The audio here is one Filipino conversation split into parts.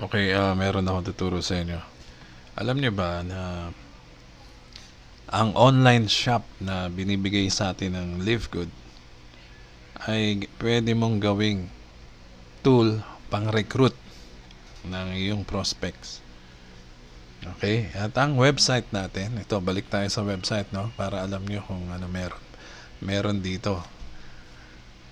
Okay, meron akong tuturo sa inyo. Alam niyo ba na ang online shop na binibigay sa atin ng Livegood ay pwede mong gawing tool pang-recruit ng iyong prospects. Okay? At ang website natin, ito, balik tayo sa website, no? Para alam niyo kung ano meron. Meron dito.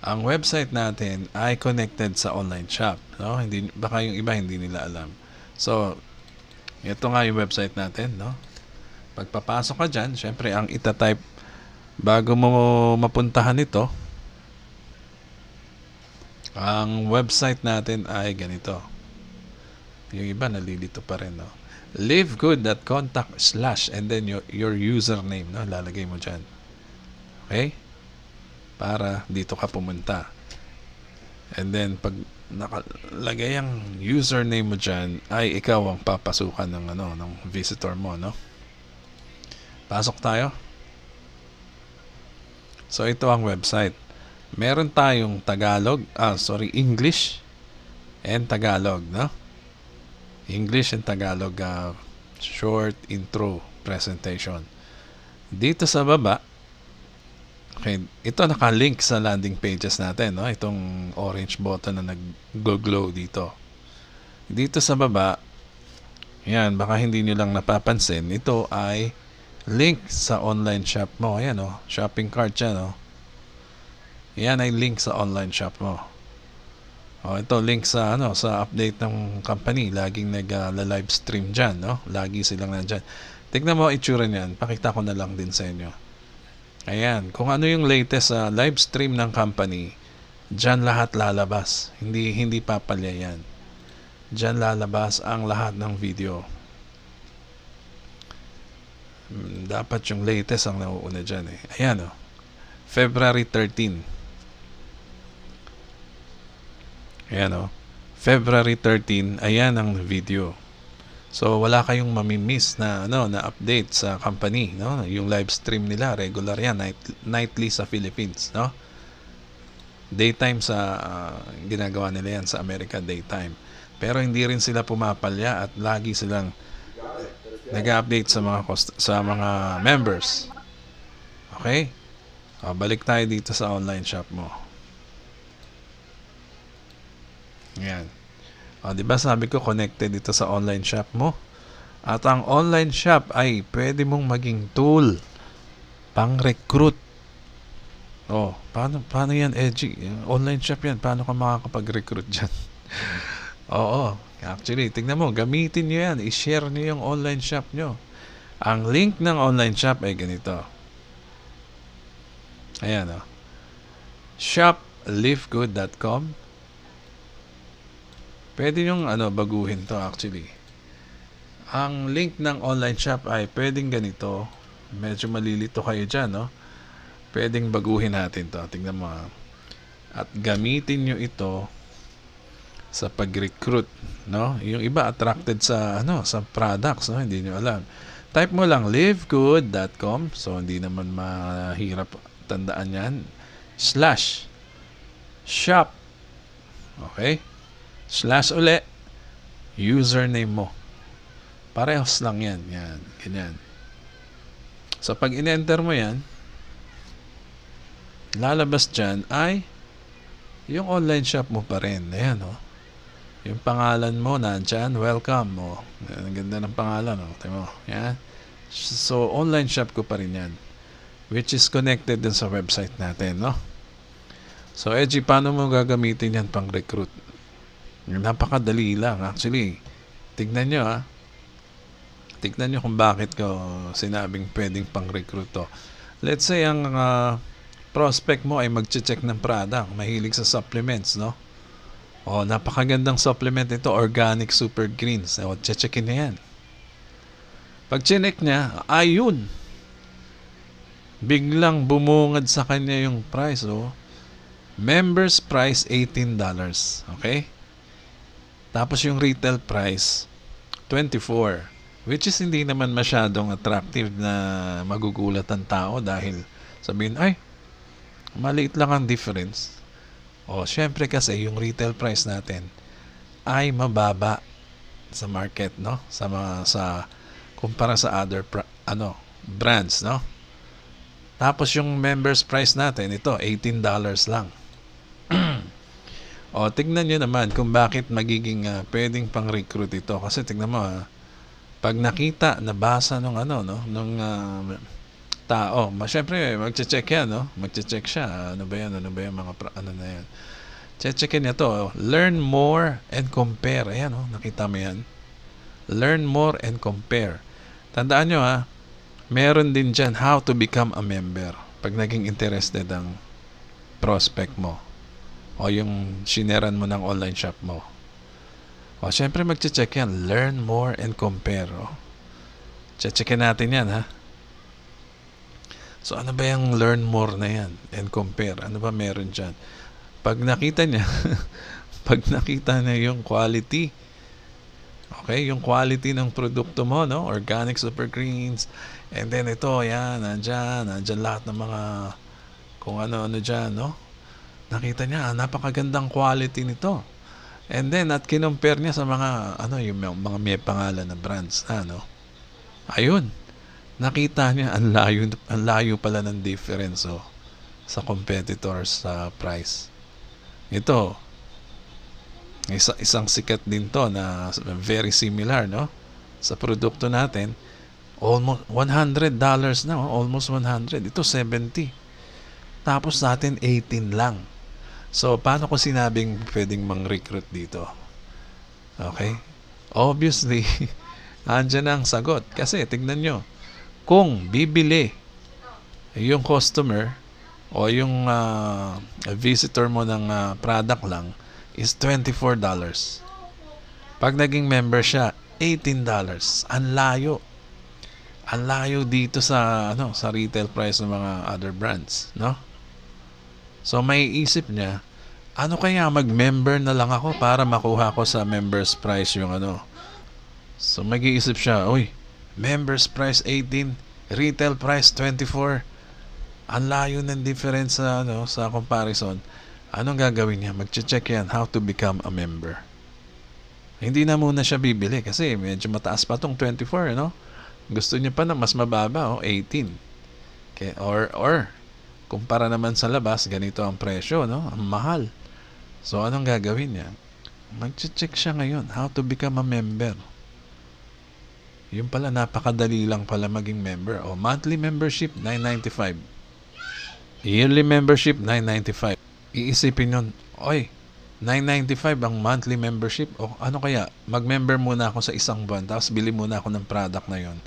Ang website natin ay connected sa online shop, no? Hindi, baka yung iba hindi nila alam. So, ito nga yung website natin, no? Pagpapasok ka dyan, syempre ang itatype bago mo mapuntahan ito, ang website natin ay ganito. Yung iba nalilito pa rin, no? livegood.contact/ and then your username, no? Lalagay mo dyan. Okay? Para dito ka pumunta. And then pag nakalagay ang username mo dyan, ay ikaw ang papasukan ng visitor mo, no? Pasok tayo. So ito ang website. Meron tayong English and Tagalog, no? English and Tagalog short intro presentation. Dito sa baba, okay, ito naka-link sa landing pages natin, no? Itong orange button na nag-glow dito. Dito sa baba, yan, baka hindi nyo lang napapansin, ito ay link sa online shop mo. Ayan, oh, shopping cart yan, oh. Yan ay link sa online shop mo. Oh, ito link sa sa update ng company. Laging nag-live stream diyan, no? Lagi silang nandiyan. Tingnan mo itsura niyan. Pakita ko na lang din sa inyo. Ayan, kung ano yung latest sa live stream ng company, diyan lahat lalabas. Hindi papalya yan. Diyan lalabas ang lahat ng video. Dapat yung latest ang nauuna dyan eh. Ayan, oh. February 13. Ayan, oh. February 13, ayan ang video. So wala kayong mamimiss na na update sa company, no? Yung live stream nila regular yan, nightly sa Philippines, no? Daytime sa ginagawa nila yan sa America, daytime. Pero hindi rin sila pumapalya at lagi silang nag-update sa mga members. Okay? Balik tayo dito sa online shop mo. Yan. Di ba sabi ko connected dito sa online shop mo? At ang online shop ay pwede mong maging tool pang-recruit. Paano yan, Edgy? Online shop yan. Paano ka makakapag-recruit dyan? Oo. Actually, tignan mo, gamitin nyo yan. I-share nyo yung online shop nyo. Ang link ng online shop ay ganito. Ayan, oh. shoplivegood.com. Pwede nyong baguhin to actually. Ang link ng online shop ay pwedeng ganito. Medyo malilito kayo dyan, no? Pwedeng baguhin natin to. Tingnan mo. At gamitin nyo ito sa pag-recruit, no? Yung iba attracted sa sa products, no? Hindi nyo alam. Type mo lang livegood.com. So hindi naman mahirap tandaan yan. /shop. Okay? / uli, username mo. Parehas lang yan. Yan. Ganyan. So, pag in-enter mo yan, lalabas dyan ay yung online shop mo pa rin. Ayan, oh. Yung pangalan mo, nandyan, welcome. Oh. Ang ganda ng pangalan, oh. Tingnan mo. Yan. So, online shop ko pa rin yan. Which is connected din sa website natin, no? So, Edgy, paano mo gagamitin yan pang recruit? Napakadali lang. Actually, tignan nyo tignan nyo kung bakit ko sinabing pwedeng pang-recruit to. Let's say ang prospect mo ay mag-check ng product. Mahilig sa supplements, no? Napakagandang supplement ito. Organic Super Greens. Checkin niya yan. Pag chinek niya, ayun. Biglang bumungad sa kanya yung price, oh. Members price $18. Okay? Tapos yung retail price, $24. Which is hindi naman masyadong attractive na magugulat ang tao dahil sabihin, ay, maliit lang ang difference. Syempre kasi yung retail price natin ay mababa sa market, no? Sa kumpara sa other brands, no? Tapos yung members price natin, ito $18 lang. O, tignan nyo naman kung bakit magiging pwedeng pang-recruit ito. Kasi tignan mo, pag nakita, nabasa nung nung tao, syempre, magche-check yan, no? Magche-check siya. Ano ba yan? Ano ba yung mga, na yan? Checkin niya to. Learn more and compare. Ayan, nakita mo yan. Learn more and compare. Tandaan nyo, meron din dyan how to become a member. Pag naging interested ang prospect mo o yung shineran mo ng online shop mo. O, syempre magche-check yan. Learn more and compare. Checkin natin yan, ha? So, ano ba yung learn more na yan and compare? Ano ba meron dyan? Pag nakita niya, pag nakita niya yung quality, okay, yung quality ng produkto mo, no? Organic super greens, and then ito, yan, nandyan lahat ng mga kung ano-ano dyan, no? Nakita niya, napakagandang quality nito. And then, at kinumpare niya sa mga, yung mga may pangalan na brands, no? Ayun, nakita niya, ang layo pala ng difference, sa competitors sa price. Ito, isang sikat din to na very similar, no? Sa produkto natin, almost $100 na, almost 100. Ito 70. Tapos natin 18 lang. So, paano ko sinabing pwedeng mang-recruit dito? Okay? Obviously, andyan ang sagot. Kasi, tignan nyo, kung bibili yung customer o yung visitor mo ng product lang is $24. Pag naging member siya, $18. Ang layo. Ang layo dito sa sa retail price ng mga other brands, no? So may isip niya, ano kaya mag-member na lang ako para makuha ko sa members price yung So mag-iisip siya, uy, members price 18, retail price 24. Ang layo ng difference sa sa comparison. Anong gagawin niya? Magche-check yan how to become a member. Hindi na muna siya bibili kasi medyo mataas pa tong 24, no? Gusto niya pa na mas mababa, 18. Okay, or kumpara naman sa labas, ganito ang presyo, no? Ang mahal. So anong gagawin niya? Magche-check siya ngayon how to become a member. Yung pala, napakadali lang pala maging member. Monthly membership, $9.95. Yearly membership, $9.95. Iisipin yun, oy, $9.95 ang monthly membership. O ano kaya, mag-member muna ako sa isang buwan, tapos bili muna ako ng product na yon.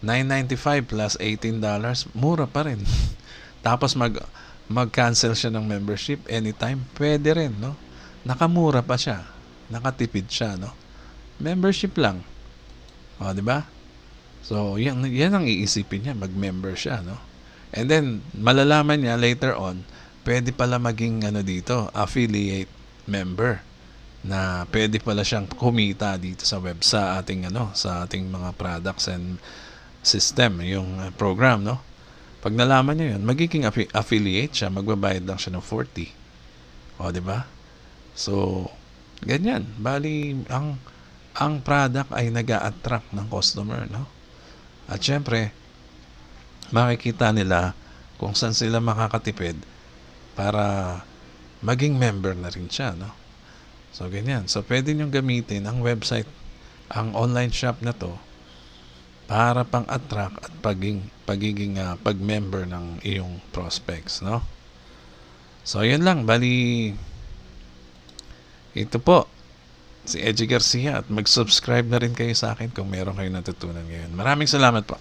$9.95 plus $18, mura pa rin. Tapos mag-cancel siya ng membership anytime, pwede rin, no? Nakamura pa siya. Nakatipid siya, no? Membership lang. O, di ba? So, yan ang iisipin niya, mag-member siya, no? And then, malalaman niya later on, pwede pala maging dito, affiliate member, na pwede pala siyang kumita dito sa web sa ating sa ating mga products and system, yung program, no? Pag nalaman niya yun, magiging affiliate siya, magbabayad lang siya ng 40. O, di ba? So, ganyan. Bali, ang product ay nag-a-attract ng customer, no? At syempre, makikita nila kung saan sila makakatipid para maging member na rin siya, no? So, ganyan. So, pwede nyo gamitin ang website, ang online shop na to, para pang-attract at pagiging pag-member ng iyong prospects, no? So, yun lang. Bali, ito po, si Edgy Garcia, at mag-subscribe na rin kayo sa akin kung meron kayo natutunan ngayon. Maraming salamat po.